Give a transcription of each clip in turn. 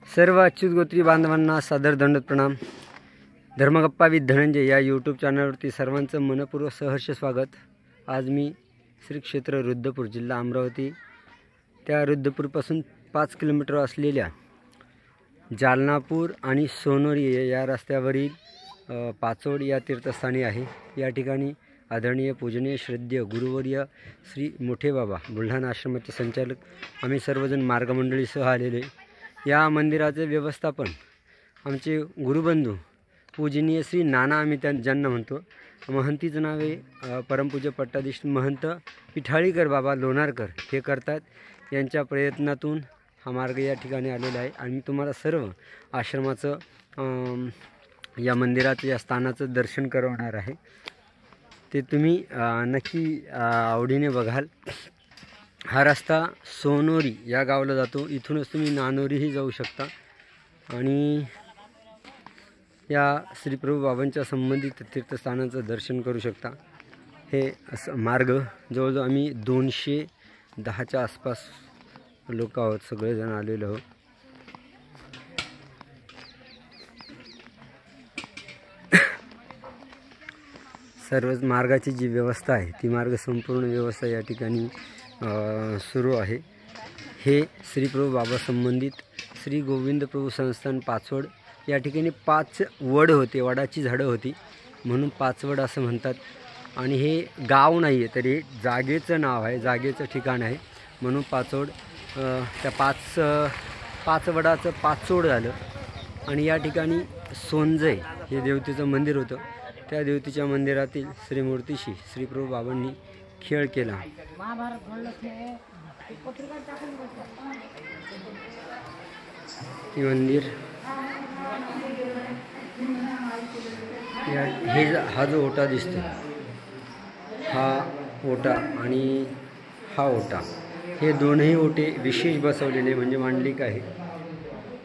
सर्व अच्युत गोत्री बांधवांना सादर दंडवत प्रणाम। धर्मगप्पा विथ धनंजय या यूट्यूब चॅनलवरती सर्वांचं मनपूर्वक सहर्ष स्वागत। आज मी श्री क्षेत्र रुद्रपूर जिल्हा अमरावती त्या रुद्रपूरपासून 5 किलोमीटर असलेल्या जालनापूर आणि सोनोरी या रस्त्यावरील पाचोड या तीर्थस्थानी आहे। या ठिकाणी आदरणीय पूजनीय श्रद्धेय गुरुवर्य श्री मोठे बाबा बुलढाणा आश्रमाचे संचालक आम्ही सर्वजण मार्गमंडळीसह आलेले। या मंदिराचे व्यवस्थापन आमचे गुरुबंधू पूजनीय श्री नाना आम्ही ज्यांना म्हणतो, महंतीचं नाव आहे परमपूज्य पट्टाधीश महंत पिठाळीकर बाबा लोणारकर हे करतात। यांच्या प्रयत्नातून हा मार्ग या ठिकाणी आलेला आहे आणि मी तुम्हाला सर्व आश्रमाचं या मंदिराचं या स्थानाचं दर्शन करवणार आहे। ते तुम्ही नक्की आवडीने बघाल। हा रस्ता सोनोरी या गावाला जातो। इथूनच तुम्ही नानोरीही जाऊ शकता आणि या श्रीप्रभू बाबांच्या संबंधित तीर्थस्थानांचं दर्शन करू शकता। हे असं मार्ग जवळजवळ आम्ही 210च्या आसपास लोक आहोत, सगळेजण आलेलो आहोत। सर्वच मार्गाची जी व्यवस्था आहे ती मार्ग संपूर्ण व्यवस्था या ठिकाणी सुरू आहे। हे श्रीप्रभू बाबा संबंधित श्री गोविंद प्रभू संस्थान पाचवड या ठिकाणी 5 वड होते, वडाची झाडं होती म्हणून पाचवड असं म्हणतात। आणि हे गाव नाही आहे तर हे जागेचं नाव आहे, जागेचं ठिकाण आहे म्हणून पाचवड। त्या 5 वडाचं पाचोड झालं। आणि या ठिकाणी सोनजय हे देवतेचं मंदिर होतं। त्या देवतेच्या मंदिरातील श्रीमूर्तीशी श्रीप्रभू बाबांनी खेळ केला। हे मंदिर हा जो ओटा दिसतो हा ओटा आणि हा ओटा हे दोनही ओटे विशेष बसवलेले म्हणजे मांडलिक आहे।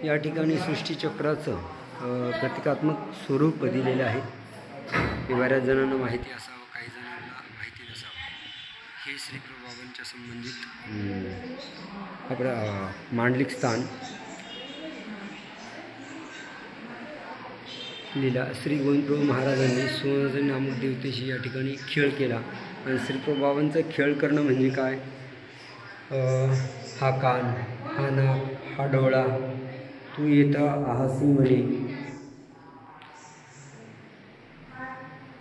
या ठिकाणी सृष्टीचक्राचं प्रतिकात्मक स्वरूप दिलेलं आहे। हे बऱ्याच जणांना माहिती असावं, काही जणांना माहिती नसावं। हे श्रीप्रभू बाबांच्या संबंधित आपलं मांडलिक स्थान लीला श्री गोविंदप्रभू महाराजांनी सोनजय नामक देवतेशी या ठिकाणी खेळ केला। आणि श्रीप्रभू बाबांचं खेळ करणं म्हणजे काय, हा कान, हा नाक, हा डोळा, तू येता आहासी म्हणे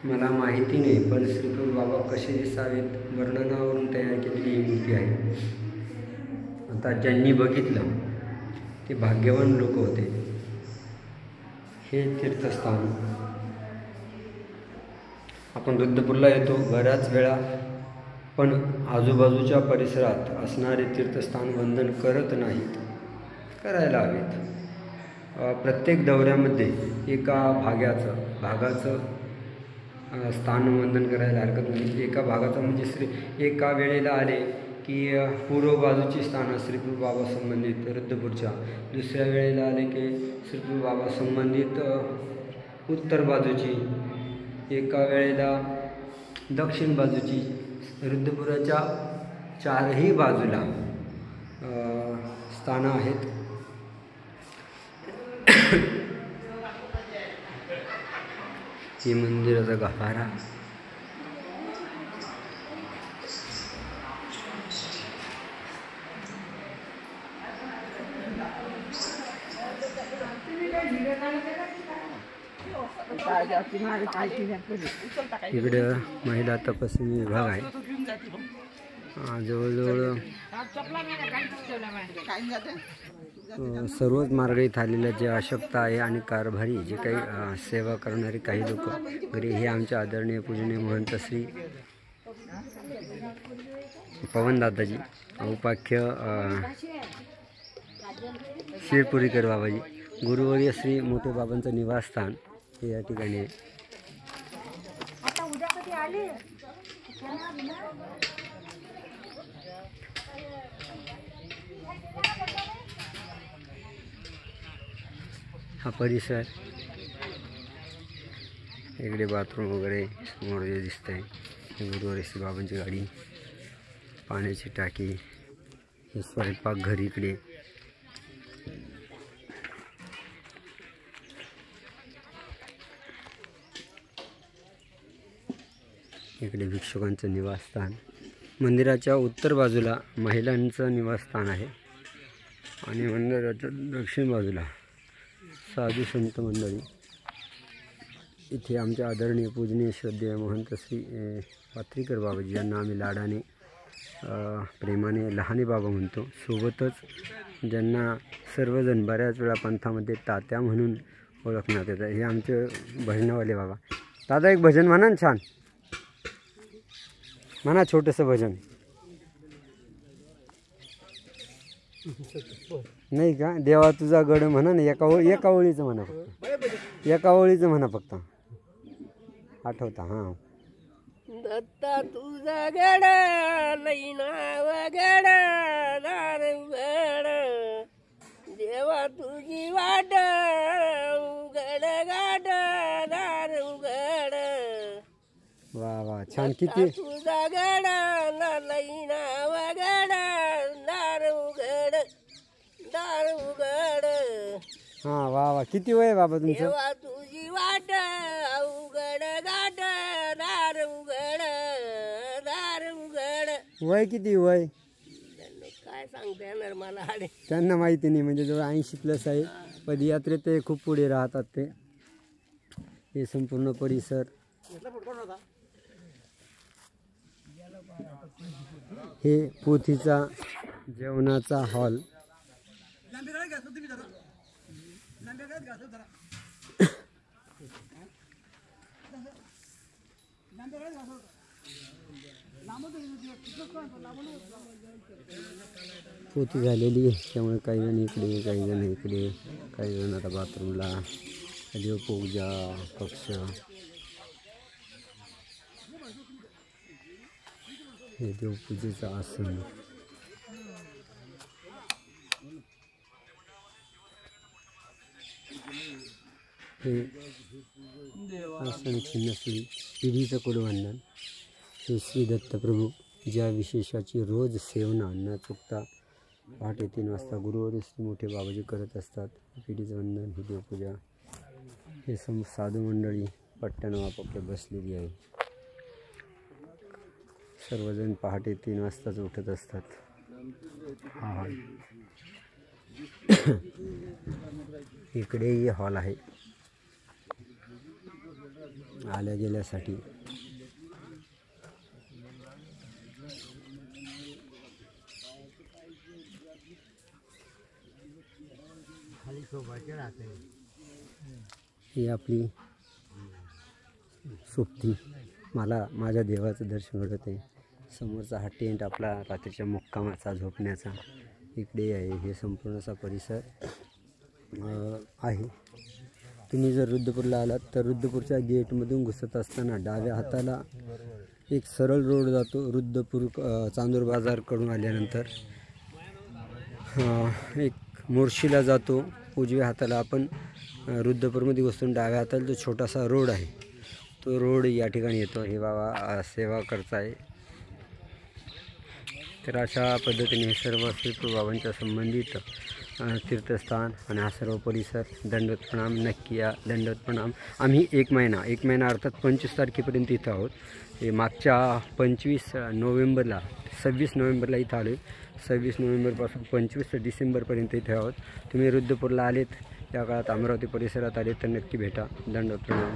मला माहिती नाही, पण श्रीप्रभू बाबा कसे दिसावेत वर्णनावरून तयार केलेली ही मूर्ती आहे। आता ज्यांनी बघितलं ते भाग्यवान लोक होते। हे तीर्थस्थान आपण रुद्रपूरला येतो बऱ्याच वेळा, पण आजूबाजूच्या परिसरात असणारे तीर्थस्थान वंदन करत नाहीत, करायला हवेत। प्रत्येक दौऱ्यामध्ये एका भागाचं स्थान वंदन करायला हरकत नाही। एका भागाचं म्हणजे एका वेळेला आले की पूर्व बाजूची स्थानं श्रीप्रभू बाबा संबंधित रुद्रपूरच्या, दुसऱ्या वेळेला आले की श्रीप्रभू बाबा संबंधित उत्तर बाजूची, एका वेळेला दक्षिण बाजूची। रुद्रपुराच्या 4ही बाजूला स्थानं आहेत। हे मंदिराचा गाभारा इकडे महिला तपासणी विभाग आहे। जवळजवळ सर्वच मार्ग इथं आलेल्या जे आवश्यकता आहे आणि कारभारी जे काही सेवा करणारे काही लोक घरी, हे आमचे आदरणीय पूजनीय महंत श्री पवनदादाजी, उपाख्य शिरपुरीकर बाबाजी, गुरुवर्य श्री मोठे बाबांचं निवासस्थान हे या ठिकाणी आहे। हा परिसर, इकडे बाथरूम वगैरे समोर जे दिसत आहे गुरुवर्य श्री बाबांची गाडी, पाण्याची टाकी, हे स्वयंपाकघर इकडे इकडे भिक्षुकांचं निवासस्थान, मंदिराच्या उत्तर बाजूला महिलांचं निवासस्थान आहे आणि मंदिराच्या दक्षिण बाजूला साधू संत मंडळी। इथे आमचे आदरणीय पूजनीय श्रद्धेय महंत श्री पात्रीकर बाबाजी यांना आम्ही लाडाने प्रेमाने लहाने बाबा म्हणतो। सोबतच ज्यांना सर्वजण बऱ्याच वेळा पंथामध्ये तात्या म्हणून ओळखण्यात येतं, हे आमचे भजनवाले बाबा। दादा एक भजन म्हणा ना, छान म्हणा, छोटंसं भजन। नाही का? देवा तुझा गड म्हणा ना, एका ओळीचं म्हणा फक्त, एका ओळीचं म्हणा फक्त, आठवता? हां। दत्ता तुझा गड लई नाव गड दार उघड, देवा तुझी वाट उघड गाड दार उघड। वा वा, छान। किती तुझा गड लई नाव गड दार उघड दार उघड। हां, वा वा, किती वय बाबा तुमचं? देवा तुझी वाट उघड गाड दार उघड दार उघड। वय किती वय? काय सांगता येणार मला, त्यांना माहिती नाही, म्हणजे जवळ 80+ आहे। पदयात्रेत ते खूप पुढे राहतात ते। हे संपूर्ण परिसर, हे पोथीचा जेवणाचा हॉल, पोथी झालेली आहे त्यामुळे काही जण इकडे, काही जण इकडे, काही जण आता बाथरूमला, देवपूजा कक्ष, हे देवपूजेचं आसन, हे आसन छिन्नश्री पिढीचं कुलवंदन। हे श्री दत्तप्रभू ज्या विशेषाची रोज सेवना न चुकता पहाटे 3 वाजता गुरुवारी श्री मोठे बाबाजी करत असतात। पिढीचं वंदन, ही देवपूजा, हे साधू मंडळी पट्ट्यानं आपापल्या बसलेली आहे। सर्वजण पहाटे 3 वाजताच उठत असतात। हा हॉल, इकडेही हॉल आहे आल्या गेल्यासाठी। ही आपली सोबती, मला माझ्या देवाचं दर्शन घडत आहे। समोरचा हा टेंट आपला रात्रीच्या मुक्कामाचा, झोपण्याचा इकडे आहे। हे संपूर्ण असा परिसर आहे। तुम्ही जर रुद्धपूरला आलात तर रुद्धपूरच्या गेटमधून घुसत असताना डाव्या हाताला एक सरळ रोड जातो। रुद्धपूर चांदूर बाजारकडून आल्यानंतर एक मोर्शीला जातो। उजव्या हाताला आपण रुद्धपूरमध्ये घुसून डाव्या हाताला जो छोटासा रोड आहे तो रोड या ठिकाणी येतो। हे बाबा सेवा करताय। तर अशा पद्धतीने हे सर्व श्री बाबांच्या संबंधित तीर्थस्थान आणि हा सर्व परिसर। दंडवत प्रणाम, नक्की या, दंडवत प्रणाम। आम्ही एक महिना अर्थात 25 तारखेपर्यंत इथं आहोत। हे मागच्या 26 नोव्हेंबरला 26 नोव्हेंबरला इथं आलो आहे। 26 नोव्हेंबरपासून 25 डिसेंबरपर्यंत इथे आहोत। तुम्ही रुद्धपूरला आलेत, त्या काळात अमरावती परिसरात आले तर नक्की भेटा। दंडवत प्रणाम।